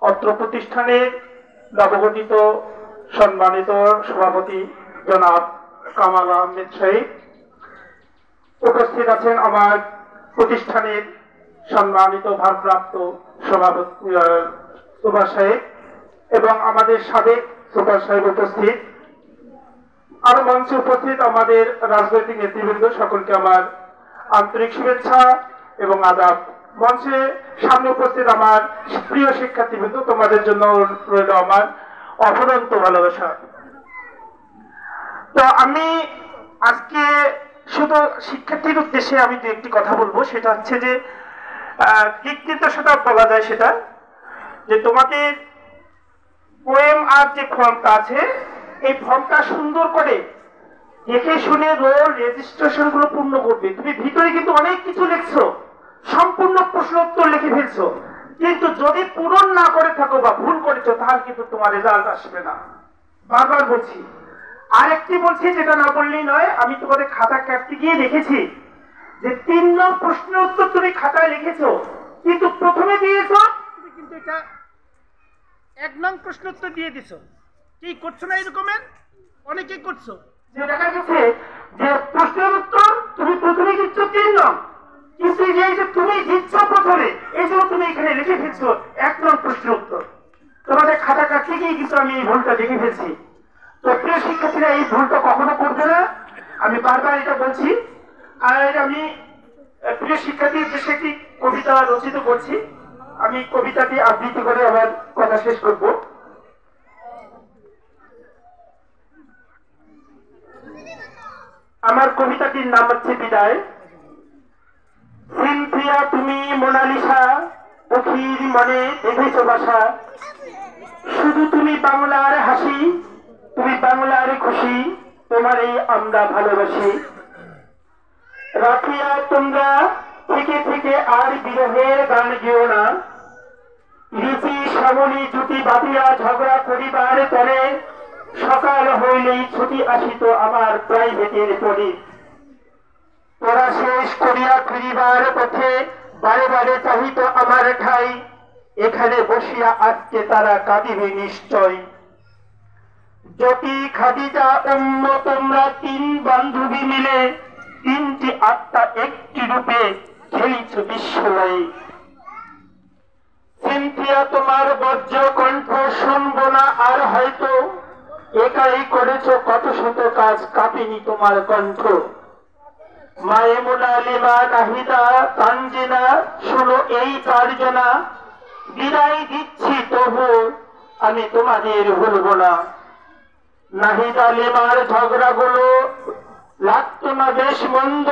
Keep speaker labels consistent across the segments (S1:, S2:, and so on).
S1: অত্র প্রতিষ্ঠানের নবগঠিত সম্মানিত সভাপতি জনাব কামাল আহমেদ সাহেব, উপস্থিত আছেন আমার প্রতিষ্ঠানের সম্মানিত ভারপ্রাপ্ত সভাপতি সুভাষ সাহেব এবং আমাদের সাবেক সুভাষ সাহেব উপস্থিত, আরো মঞ্চে উপস্থিত আমাদের রাজনৈতিক নেতৃবৃন্দ, সকলকে আমার আন্তরিক শুভেচ্ছা এবং আদাব। মঞ্চে সামনে উপস্থিত আমার প্রিয় শিক্ষার্থীবৃন্দ, তোমাদের জন্য রইল আমার অফুরন্ত ভালোবাসা। তো আমি আজকে শুধু শিক্ষার্থীর উদ্দেশ্যে আমি দু একটি কথা বলবো, সেটা হচ্ছে যে কৃতিত্ব সেটা বলা যায়, সেটা যে তোমাদের পোয়েম আর যে ফর্মটা আছে, এই ফর্মটা সুন্দর করে দেখে শুনে রোল রেজিস্ট্রেশন গুলো পূর্ণ করবে। তুমি ভিতরে কিন্তু অনেক কিছু লিখছো, সম্পূর্ণ প্রশ্ন উত্তর লিখে ফেলছো, কিন্তু যদি পূরণ না করে থাকো বা ভুল করেছো তাহলে কিন্তু তোমার রেজাল্ট আসবে না। বারবার বলছি। আরেকটি বলছি, যেটা না বললেই নয়, আমি তোমাদের খাতা কাটতে গিয়ে দেখেছি যে 3 নং প্রশ্নের উত্তর তুমি খাতায় লিখেছো, কিন্তু প্রথমে দিয়েছো তুমি কিন্তু এটা 1 নং প্রশ্ন উত্তর দিয়ে দিছো। কি করছো না এরকমের অনেকেই করছো, যে দেখা গেছে যে প্রশ্নের উত্তর তুমি প্রথমে দিচ্ছ 3 নং, কিন্তু এই যে তুমি দিচ্ছ প্রথমে, এই জন্য তুমি এখানে লিখে ফেলছো 1 নং প্রশ্নের উত্তর। তোমাদের খাতা কাটতে গিয়ে কিন্তু আমি এই ভুলটা দেখে ফেলছি। তো প্রিয় শিক্ষার্থীরা, এই ভুলটা কখনো করবে না, আমি বারবার এটা বলছি। আর আমি প্রিয় শিক্ষার্থীর দেশে একটি কবিতা রচিত করছি, আমি কবিতাটি আবৃত্তি করে আমার কথা শেষ করব। আমার কবিতাটির নাম হচ্ছে বিদায়। সিনথিয়া তুমি মোনালিসা, পথির মনে দেখেছো বাসা, শুধু তুমি বাংলার হাসি, তুমি বাংলার খুশি, তোমারই আমরা ভালোবাসি। রাখিয়া তোমরা থেকে থেকে আর বিরহের গান গেও না, লিচি শ্যামলি জুটি বাঁধিয়া ঝগড়া করিবার তরে, সকাল হইলেই ছুটি আসিত আমার প্রাইভেটের পরে। পড়া শেষ করিয়া ফিরিবার পথে বারে বারে চাহিত আমার ঠাই, এখানে বসিয়া আজকে তারা কাঁদিবে নিশ্চয়। জ্যোতি খাদিজা তোমরা 3 বান্ধবী মিলে 3টি আত্মা একটি রূপে খেলিছ বিশ্বময়। সিনথিয়া তোমার বজ্র কণ্ঠ শুনবো না আর হয়তো, একাই করেছ কত শত কাজ, কাঁপেনি তোমার কণ্ঠ। মায়েমুনা, লিমা, নাহিদা, তানজিনা, শোনো এই 4 জনা, বিদায় দিচ্ছি তবু আমি তোমাদের ভুলবো না। নাহিদা লিমার ঝগড়াগুলো লাগতো না বেশ মন্দ,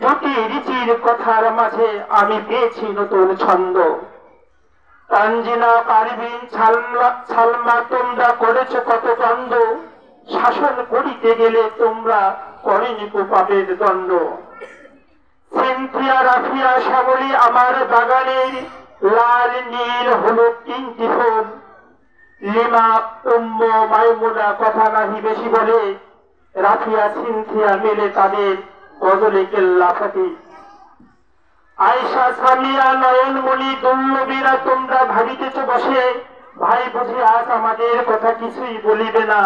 S1: জুটি রিচির কথার মাঝে আমি পেয়েছি নতুন ছন্দ। তানজিনা, পারভিন, সালমা তোমরা করেছো কত দ্বন্দ্ব, শাসন করিতে গেলে তোমরা করেনি পাপের দণ্ড। সিনথিয়া, রাফিয়া, শ্যামলী আমার বাগানের লাল নীল হলুদ 3টি ফুল। লিমা, মাইমুনা কথা নাহি বেশি বলে, রাফিয়া সিনথিয়া মেলে তাদের গজলে কেল্লা ফাটি। আয়েশা, সামিয়া, নয়নমণি, দুল্লবীরা তোমরা ভাবিতেছ বসে, ভাই বুঝি আজ আমাদের কথা কিছুই বলিবে না।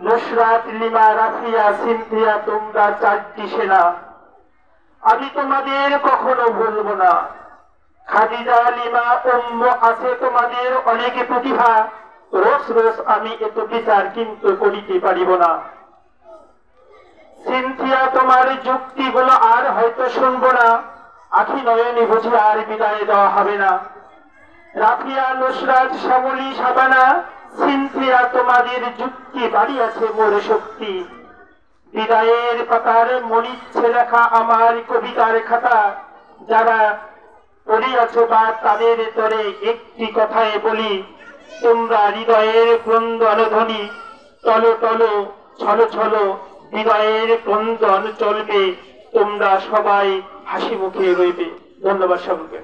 S1: নুসরাত, লিমা, রাফিয়া, সিনথিয়া তোমরা 4টি সেনা, আমি তোমাদের কখনো ভুলবো না। খাদিজা, লিমা, আছে তোমাদের অনেক প্রতিভা, রোজ রোজ আমি এত বিচার কিন্তু করিতে পারিব না। সিনথিয়া তোমার যুক্তিগুলো আর হয়তো শুনবো না, আখি নয়নে বুঝি আর বিদায় দেওয়া হবে না। রাফিয়া, নুসরাত, শ্যামলী, শাবানা, সিনথিয়া তোমাদের যুক্তি বাড়িয়াছে মোর শক্তি। বিদায়ের পাতার মরিচ্ছে লেখা আমার কবিতার খাতা, যারা পড়িয়াছ বা তাদের তরে একটি কথায় বলি, তোমরা হৃদয়ের ক্রন্দন ধ্বনি, টলো টলো ছলো ছলো হৃদয়ের ক্রন্দন চলবে, তোমরা সবাই হাসি মুখে রইবে। ধন্যবাদ সকলকে।